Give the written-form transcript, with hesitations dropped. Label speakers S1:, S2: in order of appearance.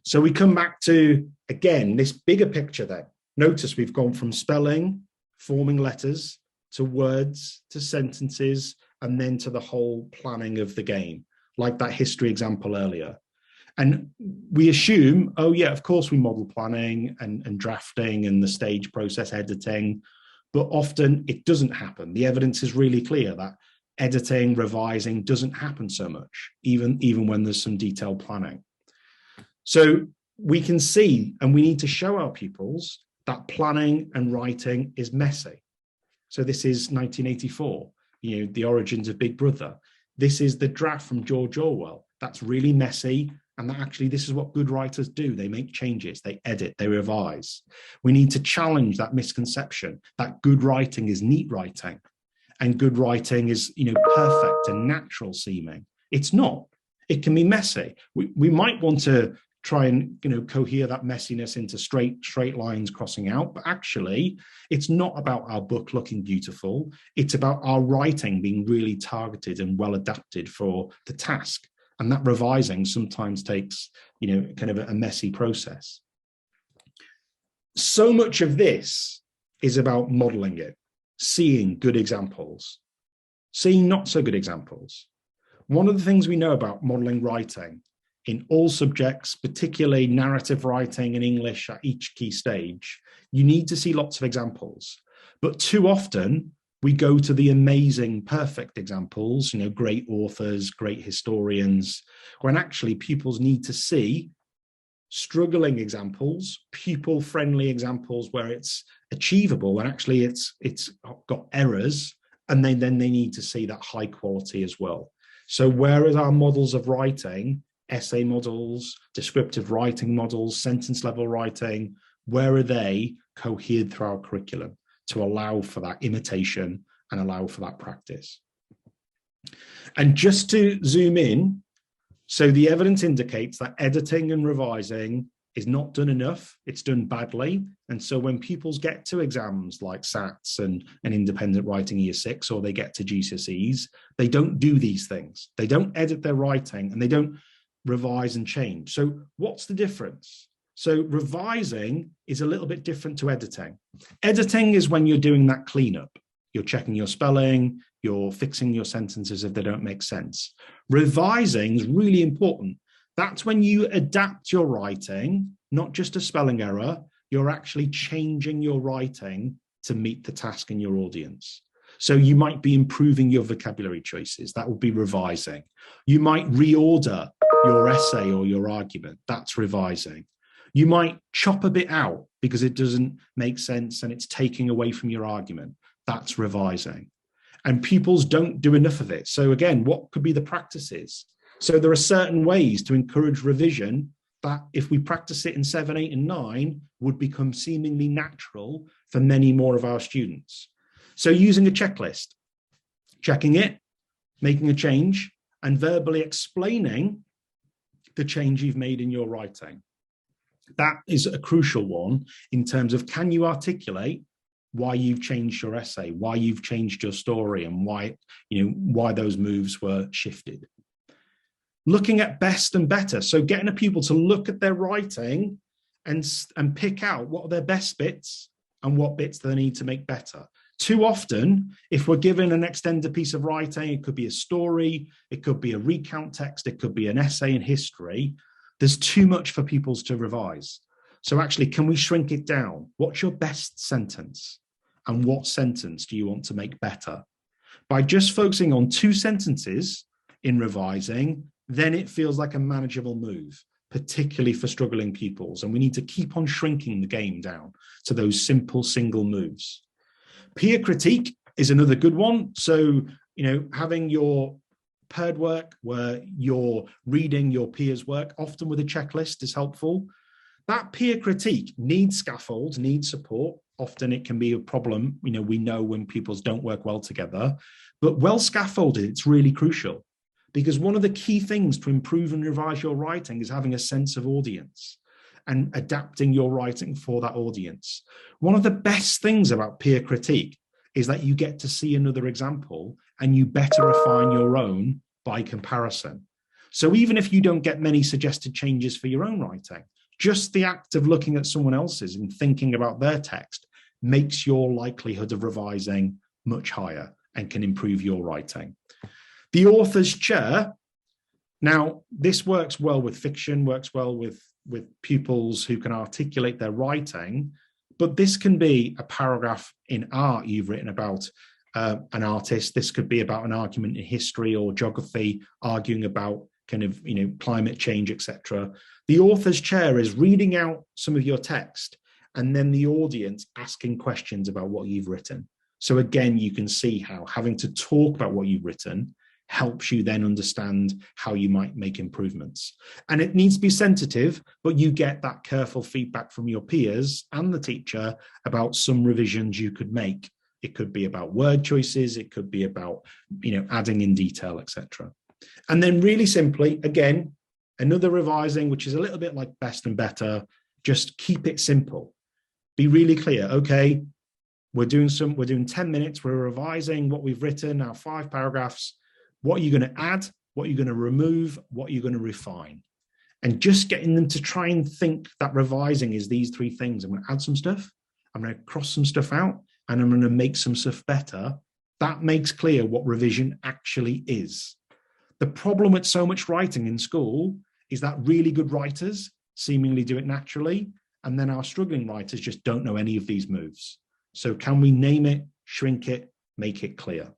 S1: So we come back to, again, this bigger picture then. Notice we've gone from spelling, forming letters, to words, to sentences, and then to the whole planning of the game, like that history example earlier. And we assume, oh yeah, of course we model planning and drafting and the stage process editing, but often it doesn't happen. The evidence is really clear that editing, revising doesn't happen so much, even when there's some detailed planning. So we can see, and we need to show our pupils that planning and writing is messy. So this is 1984, the origins of Big Brother. This is the draft from George Orwell. That's really messy. And that actually, this is what good writers do. They make changes, they edit, they revise. We need to challenge that misconception that good writing is neat writing and good writing is, perfect and natural seeming. It's not. It can be messy. We might want to try and, cohere that messiness into straight lines crossing out, but actually it's not about our book looking beautiful. It's about our writing being really targeted and well adapted for the task. And that revising sometimes takes, kind of a messy process. So much of this is about modeling it, seeing good examples, seeing not so good examples. One of the things we know about modeling writing in all subjects, particularly narrative writing and English at each key stage, you need to see lots of examples. But too often, we go to the amazing, perfect examples, great authors, great historians, when actually pupils need to see struggling examples, pupil-friendly examples where it's achievable and actually it's got errors, and then they need to see that high quality as well. So whereas our models of writing, essay models, descriptive writing models, sentence level writing, where are they cohered through our curriculum to allow for that imitation and allow for that practice? And just to zoom in, so the evidence indicates that editing and revising is not done enough, it's done badly. And so when pupils get to exams like SATs and independent writing year 6, or they get to GCSEs, they don't do these things. They don't edit their writing and they don't revise and change. So what's the difference? So revising is a little bit different to editing. Editing is when you're doing that cleanup. You're checking your spelling, you're fixing your sentences if they don't make sense. Revising is really important. That's when you adapt your writing, not just a spelling error, you're actually changing your writing to meet the task in your audience. So you might be improving your vocabulary choices. That would be revising. You might reorder your essay or your argument. That's revising. You might chop a bit out because it doesn't make sense and it's taking away from your argument. That's revising. And pupils don't do enough of it. So again, what could be the practices? So there are certain ways to encourage revision that if we practice it in 7, 8, and 9 would become seemingly natural for many more of our students. So using a checklist, checking it, making a change, and verbally explaining the change you've made in your writing. That is a crucial one in terms of, can you articulate why you've changed your essay, why you've changed your story, and why those moves were shifted. Looking at best and better. So getting a pupil to look at their writing and pick out what are their best bits and what bits they need to make better. Too often, if we're given an extended piece of writing, it could be a story, it could be a recount text, it could be an essay in history, there's too much for pupils to revise. So actually, can we shrink it down? What's your best sentence? And what sentence do you want to make better? By just focusing on 2 sentences in revising, then it feels like a manageable move, particularly for struggling pupils. And we need to keep on shrinking the game down to those simple single moves. Peer critique is another good one. So, having your paired work where you're reading your peers' work, often with a checklist, is helpful. That peer critique needs scaffolds, needs support. Often it can be a problem. We know when pupils don't work well together, but well scaffolded, it's really crucial. Because one of the key things to improve and revise your writing is having a sense of audience and adapting your writing for that audience. One of the best things about peer critique is that you get to see another example and you better refine your own by comparison. So even if you don't get many suggested changes for your own writing, just the act of looking at someone else's and thinking about their text makes your likelihood of revising much higher and can improve your writing. The author's chair. Now, this works well with fiction, works well with pupils who can articulate their writing, but this can be a paragraph in art you've written about an artist. This could be about an argument in history or geography, arguing about kind of, climate change, etc. The author's chair is reading out some of your text and then the audience asking questions about what you've written. So again, you can see how having to talk about what you've written helps you then understand how you might make improvements. And it needs to be sensitive, but you get that careful feedback from your peers and the teacher about some revisions you could make. It could be about word choices, it could be about, adding in detail, etc. And then really simply, again, another revising, which is a little bit like best and better, just keep it simple. Be really clear. Okay, we're doing 10 minutes, we're revising what we've written, our 5 paragraphs. What are you going to add? What are you going to remove? What are you going to refine? And just getting them to try and think that revising is these 3 things. I'm going to add some stuff, I'm going to cross some stuff out, and I'm going to make some stuff better. That makes clear what revision actually is. The problem with so much writing in school is that really good writers seemingly do it naturally, and then our struggling writers just don't know any of these moves. So can we name it, shrink it, make it clear?